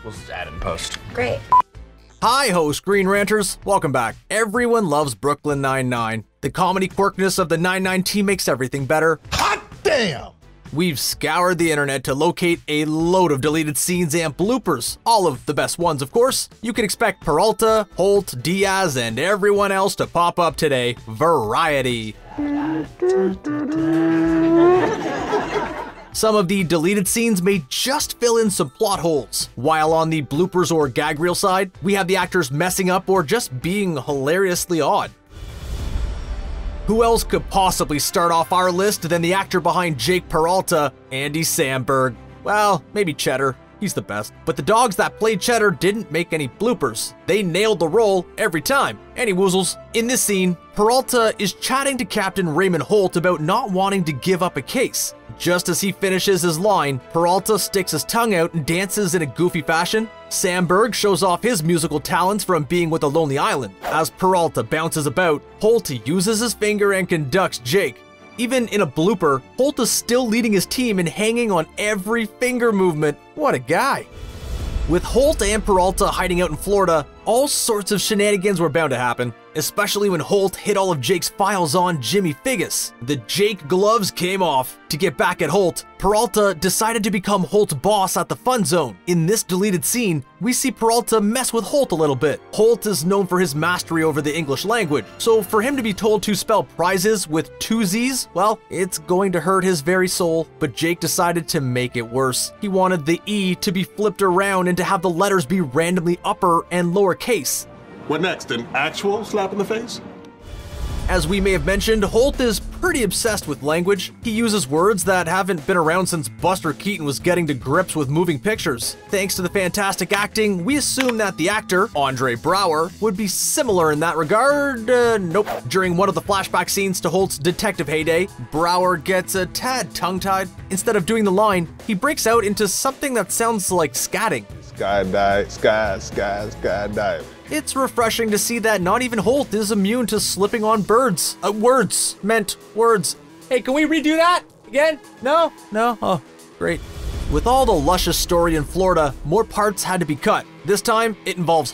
We'll just add it in post. Great. Hi-ho, Screen Ranters. Welcome back. Everyone loves Brooklyn Nine-Nine. The comedy quirkiness of the 9-9 team makes everything better. Hot damn! We've scoured the internet to locate a load of deleted scenes and bloopers. All of the best ones, of course. You can expect Peralta, Holt, Diaz, and everyone else to pop up today. Variety. Some of the deleted scenes may just fill in some plot holes, while on the bloopers or gag reel side, we have the actors messing up or just being hilariously odd. Who else could possibly start off our list than the actor behind Jake Peralta, Andy Samberg? Well, maybe Cheddar. He's the best. But the dogs that played Cheddar didn't make any bloopers. They nailed the role every time. Any woozles. In this scene, Peralta is chatting to Captain Raymond Holt about not wanting to give up a case. Just as he finishes his line, Peralta sticks his tongue out and dances in a goofy fashion. Samberg shows off his musical talents from being with a Lonely Island. As Peralta bounces about, Holt uses his finger and conducts Jake. Even in a blooper, Holt is still leading his team and hanging on every finger movement. What a guy. With Holt and Peralta hiding out in Florida, all sorts of shenanigans were bound to happen, especially when Holt hit all of Jake's files on Jimmy Figgis. The Jake gloves came off. To get back at Holt, Peralta decided to become Holt's boss at the Fun Zone. In this deleted scene, we see Peralta mess with Holt a little bit. Holt is known for his mastery over the English language, so for him to be told to spell prizes with 2 Z's, well, it's going to hurt his very soul. But Jake decided to make it worse. He wanted the E to be flipped around and to have the letters be randomly upper and lower case. What next, an actual slap in the face? As we may have mentioned, Holt is pretty obsessed with language. He uses words that haven't been around since Buster Keaton was getting to grips with moving pictures. Thanks to the fantastic acting, we assume that the actor, Andre Brugher, would be similar in that regard. Nope. During one of the flashback scenes to Holt's detective heyday, Brugher gets a tad tongue-tied. Instead of doing the line, he breaks out into something that sounds like scatting. Skydive, skydive. It's refreshing to see that not even Holt is immune to slipping on words. Hey, can we redo that again? No? Oh, great. With all the luscious story in Florida, more parts had to be cut. This time, it involves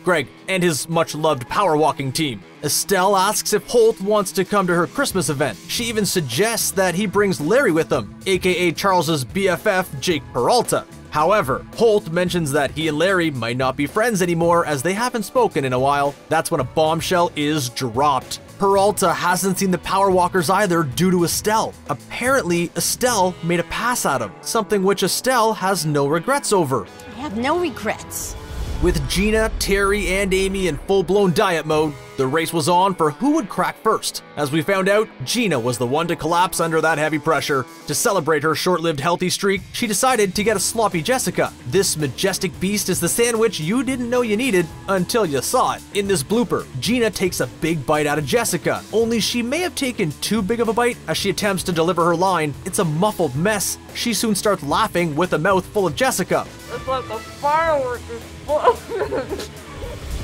Greg, and his much-loved power walking team. Estelle asks if Holt wants to come to her Christmas event. She even suggests that he brings Larry with him, aka Charles's BFF, Jake Peralta. However, Holt mentions that he and Larry might not be friends anymore as they haven't spoken in a while. That's when a bombshell is dropped. Peralta hasn't seen the Power Walkers either due to Estelle. Apparently, Estelle made a pass at him, something which Estelle has no regrets over. I have no regrets. With Gina, Terry, and Amy in full-blown diet mode, the race was on for who would crack first. As we found out, Gina was the one to collapse under that heavy pressure. To celebrate her short-lived healthy streak, she decided to get a sloppy Jessica. This majestic beast is the sandwich you didn't know you needed until you saw it. In this blooper, Gina takes a big bite out of Jessica, only she may have taken too big of a bite. As she attempts to deliver her line, it's a muffled mess. She soon starts laughing with a mouth full of Jessica. It's like a firework is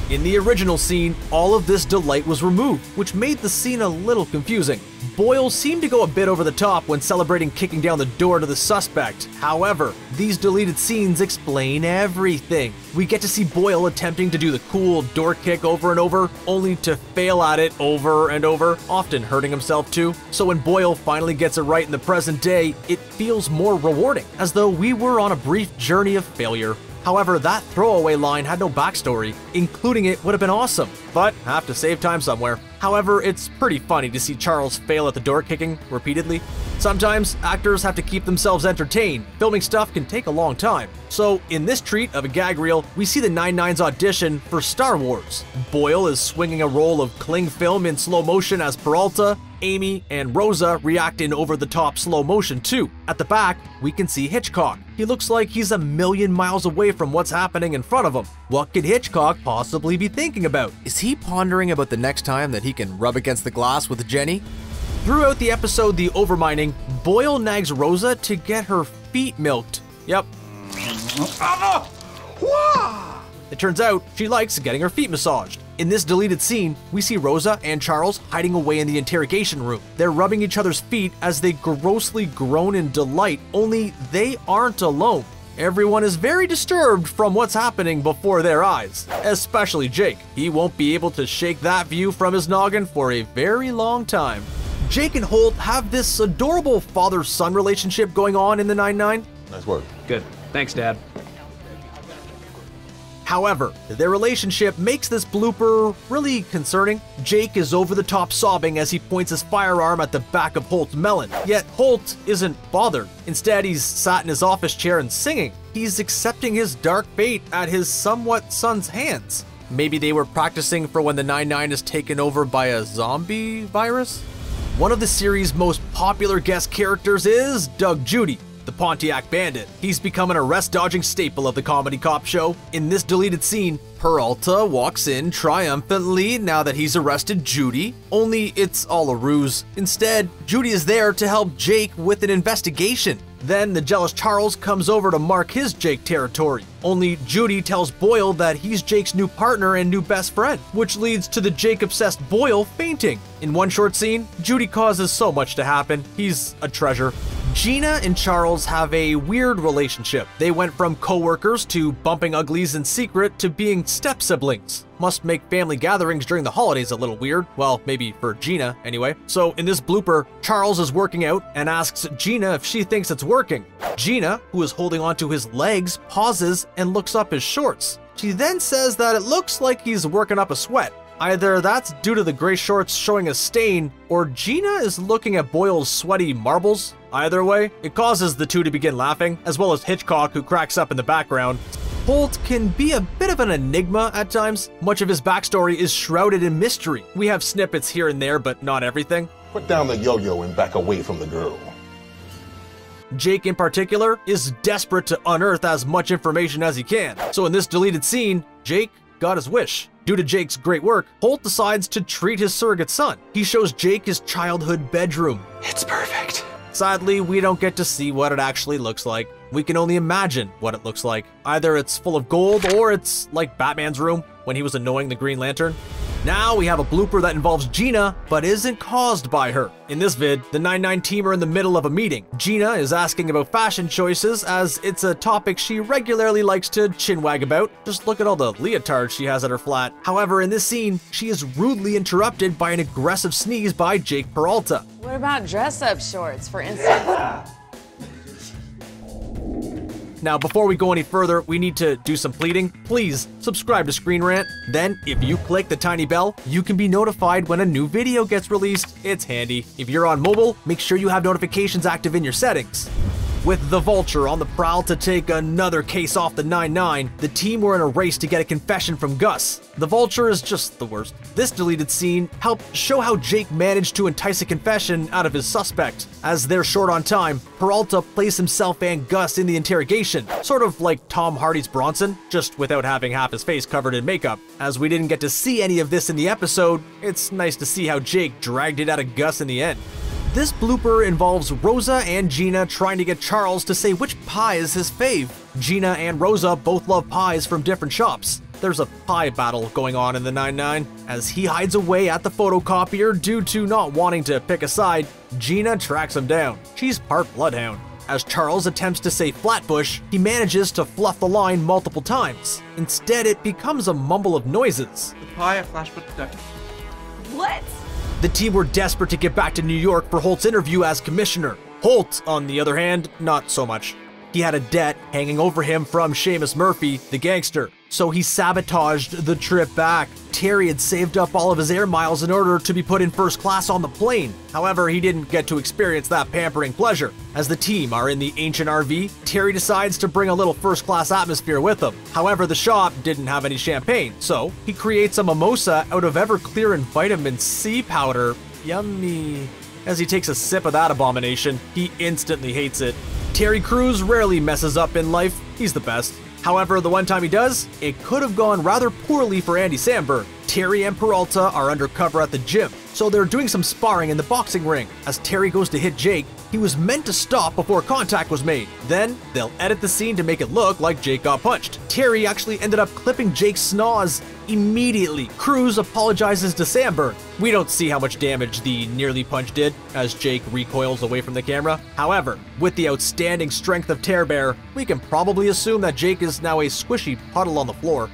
In the original scene, all of this delight was removed, which made the scene a little confusing. Boyle seemed to go a bit over the top when celebrating kicking down the door to the suspect. However, these deleted scenes explain everything. We get to see Boyle attempting to do the cool door kick over and over, only to fail at it over and over, often hurting himself too. So when Boyle finally gets it right in the present day, it feels more rewarding, as though we were on a brief journey of failure. However, that throwaway line had no backstory. Including it would have been awesome, but have to save time somewhere. However, it's pretty funny to see Charles fail at the door kicking repeatedly. Sometimes actors have to keep themselves entertained. Filming stuff can take a long time. So in this treat of a gag reel, we see the 9-9's audition for Star Wars. Boyle is swinging a roll of cling film in slow motion as Peralta, Amy, and Rosa react in over-the-top slow motion too. At the back, we can see Hitchcock. He looks like he's a million miles away from what's happening in front of him. What could Hitchcock possibly be thinking about? Is he pondering about the next time that he can rub against the glass with Jenny? Throughout the episode The Overmining, Boyle nags Rosa to get her feet milked. Yep. It turns out she likes getting her feet massaged. In this deleted scene, we see Rosa and Charles hiding away in the interrogation room. They're rubbing each other's feet as they grossly groan in delight, only they aren't alone. Everyone is very disturbed from what's happening before their eyes, especially Jake. He won't be able to shake that view from his noggin for a very long time. Jake and Holt have this adorable father-son relationship going on in the 9-9. Nice work. Good. Thanks, Dad. However, their relationship makes this blooper really concerning. Jake is over the top sobbing as he points his firearm at the back of Holt's melon. Yet Holt isn't bothered. Instead, he's sat in his office chair and singing. He's accepting his dark fate at his somewhat son's hands. Maybe they were practicing for when the 9-9 is taken over by a zombie virus? One of the series' most popular guest characters is Doug Judy, the Pontiac Bandit. He's become an arrest-dodging staple of the comedy cop show. In this deleted scene, Peralta walks in triumphantly now that he's arrested Judy, only it's all a ruse. Instead, Judy is there to help Jake with an investigation. Then the jealous Charles comes over to mark his Jake territory. Only Judy tells Boyle that he's Jake's new partner and new best friend, which leads to the Jake-obsessed Boyle fainting. In one short scene, Judy causes so much to happen. He's a treasure. Gina and Charles have a weird relationship. They went from co-workers to bumping uglies in secret to being step-siblings. Must make family gatherings during the holidays a little weird. Well, maybe for Gina, anyway. So in this blooper, Charles is working out and asks Gina if she thinks it's working. Gina, who is holding onto his legs, pauses and looks up his shorts. She then says that it looks like he's working up a sweat. Either that's due to the gray shorts showing a stain, or Gina is looking at Boyle's sweaty marbles. Either way, it causes the two to begin laughing, as well as Hitchcock, who cracks up in the background. Holt can be a bit of an enigma at times. Much of his backstory is shrouded in mystery. We have snippets here and there, but not everything. Put down the yo-yo and back away from the girl. Jake in particular is desperate to unearth as much information as he can. So in this deleted scene, Jake got his wish. Due to Jake's great work, Holt decides to treat his surrogate son. He shows Jake his childhood bedroom. It's perfect. Sadly, we don't get to see what it actually looks like. We can only imagine what it looks like. Either it's full of gold or it's like Batman's room when he was annoying the Green Lantern. Now we have a blooper that involves Gina, but isn't caused by her. In this vid, the 9-9 team are in the middle of a meeting. Gina is asking about fashion choices as it's a topic she regularly likes to chinwag about. Just look at all the leotards she has at her flat. However, in this scene, she is rudely interrupted by an aggressive sneeze by Jake Peralta. What about dress-up shorts, for instance? Now, before we go any further, we need to do some pleading. Please subscribe to Screen Rant. Then, if you click the tiny bell, you can be notified when a new video gets released. It's handy. If you're on mobile, make sure you have notifications active in your settings. With the Vulture on the prowl to take another case off the 9-9, the team were in a race to get a confession from Gus. The Vulture is just the worst. This deleted scene helped show how Jake managed to entice a confession out of his suspect. As they're short on time, Peralta plays himself and Gus in the interrogation, sort of like Tom Hardy's Bronson, just without having half his face covered in makeup. As we didn't get to see any of this in the episode, it's nice to see how Jake dragged it out of Gus in the end. This blooper involves Rosa and Gina trying to get Charles to say which pie is his fave. Gina and Rosa both love pies from different shops. There's a pie battle going on in the 9-9. As he hides away at the photocopier due to not wanting to pick a side, Gina tracks him down. She's part bloodhound. As Charles attempts to say Flatbush, he manages to fluff the line multiple times. Instead, it becomes a mumble of noises. The pie at Flashback Detective. What? The team were desperate to get back to New York for Holt's interview as commissioner. Holt, on the other hand, not so much. He had a debt hanging over him from Seamus Murphy, the gangster, so he sabotaged the trip back. Terry had saved up all of his air miles in order to be put in first class on the plane. However, he didn't get to experience that pampering pleasure. As the team are in the ancient RV, Terry decides to bring a little first-class atmosphere with him. However, the shop didn't have any champagne, so he creates a mimosa out of Everclear and vitamin C powder. Yummy. As he takes a sip of that abomination, he instantly hates it. Terry Crews rarely messes up in life. He's the best. However, the one time he does, it could have gone rather poorly for Andy Samberg. Terry and Peralta are undercover at the gym. so they're doing some sparring in the boxing ring. As Terry goes to hit Jake, he was meant to stop before contact was made. Then, they'll edit the scene to make it look like Jake got punched. Terry actually ended up clipping Jake's schnoz immediately. Cruz apologizes to Samberg. We don't see how much damage the nearly punch did, as Jake recoils away from the camera. However, with the outstanding strength of Tear Bear, we can probably assume that Jake is now a squishy puddle on the floor.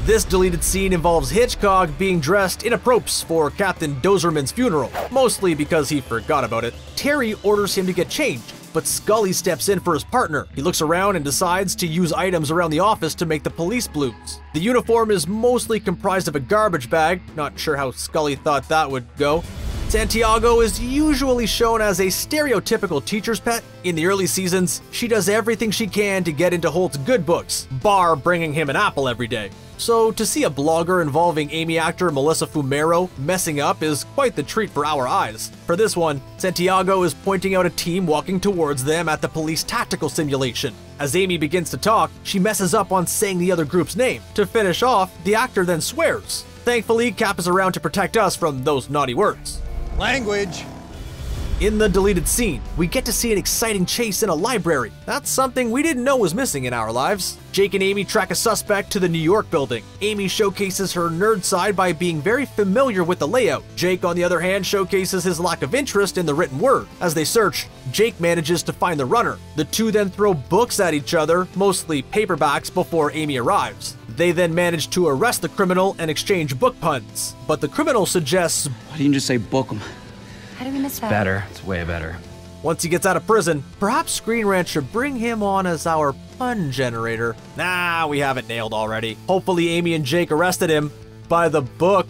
This deleted scene involves Hitchcock being dressed in approps for Captain Dozerman's funeral, mostly because he forgot about it. Terry orders him to get changed, but Scully steps in for his partner. He looks around and decides to use items around the office to make the police blues. The uniform is mostly comprised of a garbage bag, not sure how Scully thought that would go. Santiago is usually shown as a stereotypical teacher's pet. In the early seasons, she does everything she can to get into Holt's good books, bar bringing him an apple every day. So to see a blogger involving Amy actor Melissa Fumero messing up is quite the treat for our eyes. For this one, Santiago is pointing out a team walking towards them at the police tactical simulation. As Amy begins to talk, she messes up on saying the other group's name. To finish off, the actor then swears. Thankfully, Cap is around to protect us from those naughty words. Language. In the deleted scene, we get to see an exciting chase in a library. That's something we didn't know was missing in our lives. Jake and Amy track a suspect to the New York building. Amy showcases her nerd side by being very familiar with the layout. Jake, on the other hand, showcases his lack of interest in the written word. As they search, Jake manages to find the runner. The two then throw books at each other, mostly paperbacks, before Amy arrives. They then manage to arrest the criminal and exchange book puns. But the criminal suggests, Why didn't you just say book 'em? How do we miss that? Better. It's way better. once he gets out of prison, perhaps Screen Rant should bring him on as our pun generator. Nah, we have it nailed already. Hopefully Amy and Jake arrested him by the book.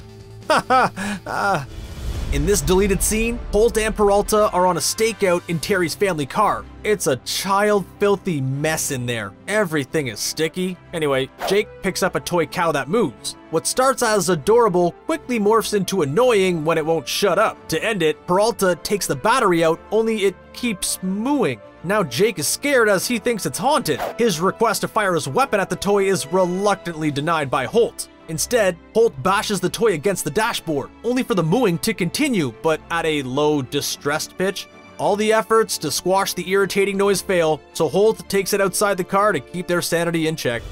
In this deleted scene, Holt and Peralta are on a stakeout in Terry's family car. It's a child-filthy mess in there. Everything is sticky. Anyway, Jake picks up a toy cow that moves. What starts as adorable quickly morphs into annoying when it won't shut up. To end it, Peralta takes the battery out, only it keeps mooing. Now Jake is scared as he thinks it's haunted. His request to fire his weapon at the toy is reluctantly denied by Holt. Instead, Holt bashes the toy against the dashboard, only for the mooing to continue, but at a low, distressed pitch. All the efforts to squash the irritating noise fail, so Holt takes it outside the car to keep their sanity in check.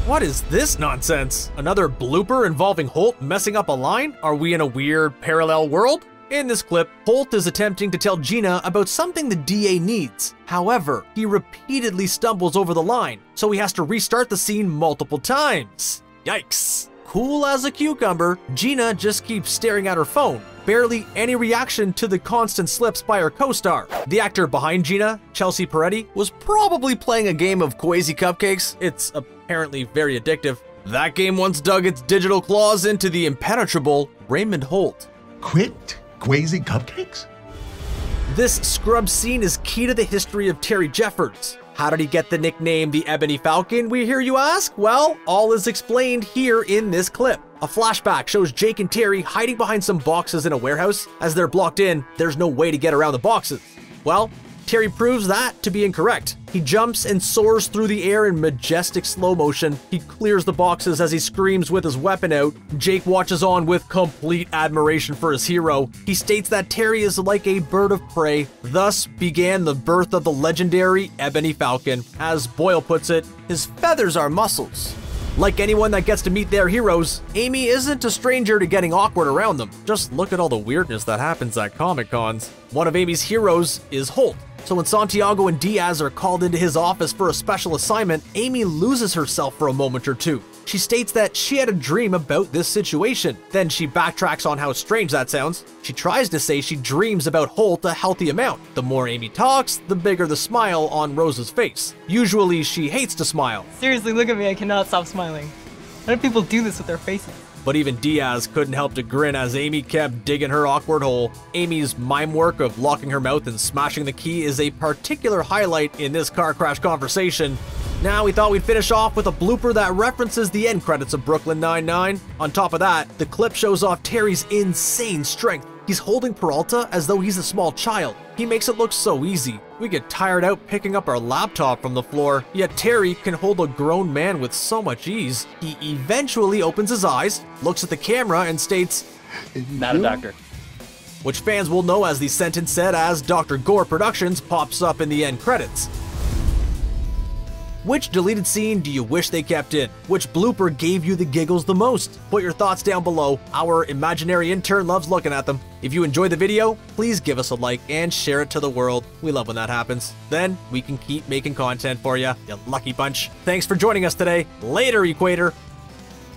What is this nonsense? Another blooper involving Holt messing up a line? Are we in a weird parallel world? In this clip, Holt is attempting to tell Gina about something the DA needs. However, he repeatedly stumbles over the line, so he has to restart the scene multiple times. Yikes. Cool as a cucumber, Gina just keeps staring at her phone. Barely any reaction to the constant slips by her co-star. The actor behind Gina, Chelsea Peretti, was probably playing a game of Quasi Cupcakes. It's apparently very addictive. That game once dug its digital claws into the impenetrable Raymond Holt. Quit Quasi Cupcakes? This scrub scene is key to the history of Terry Jeffords. How did he get the nickname the Ebony Falcon, we hear you ask? Well, all is explained here in this clip. A flashback shows Jake and Terry hiding behind some boxes in a warehouse. As they're blocked in, there's no way to get around the boxes. Well, Terry proves that to be incorrect. He jumps and soars through the air in majestic slow motion. He clears the boxes as he screams with his weapon out. Jake watches on with complete admiration for his hero. He states that Terry is like a bird of prey. Thus began the birth of the legendary Ebony Falcon. As Boyle puts it, his feathers are muscles. Like anyone that gets to meet their heroes, Amy isn't a stranger to getting awkward around them. Just look at all the weirdness that happens at Comic Cons. One of Amy's heroes is Holt. So when Santiago and Diaz are called into his office for a special assignment, Amy loses herself for a moment or two. She states that she had a dream about this situation. Then she backtracks on how strange that sounds. She tries to say she dreams about Holt a healthy amount. The more Amy talks, the bigger the smile on Rosa's face. Usually she hates to smile. Seriously, look at me, I cannot stop smiling. How do people do this with their faces? But even Diaz couldn't help to grin as Amy kept digging her awkward hole. Amy's mime work of locking her mouth and smashing the key is a particular highlight in this car crash conversation. Now we thought we'd finish off with a blooper that references the end credits of Brooklyn Nine-Nine. On top of that, the clip shows off Terry's insane strength. He's holding Peralta as though he's a small child. He makes it look so easy. We get tired out picking up our laptop from the floor, yet Terry can hold a grown man with so much ease. He eventually opens his eyes, looks at the camera, and states, Not a doctor. which fans will know as the sentence said as Dr. Gore Productions pops up in the end credits. Which deleted scene do you wish they kept in? Which blooper gave you the giggles the most? Put your thoughts down below. Our imaginary intern loves looking at them. If you enjoyed the video, please give us a like and share it to the world. We love when that happens. Then we can keep making content for you, you lucky bunch. Thanks for joining us today. Later, Equator.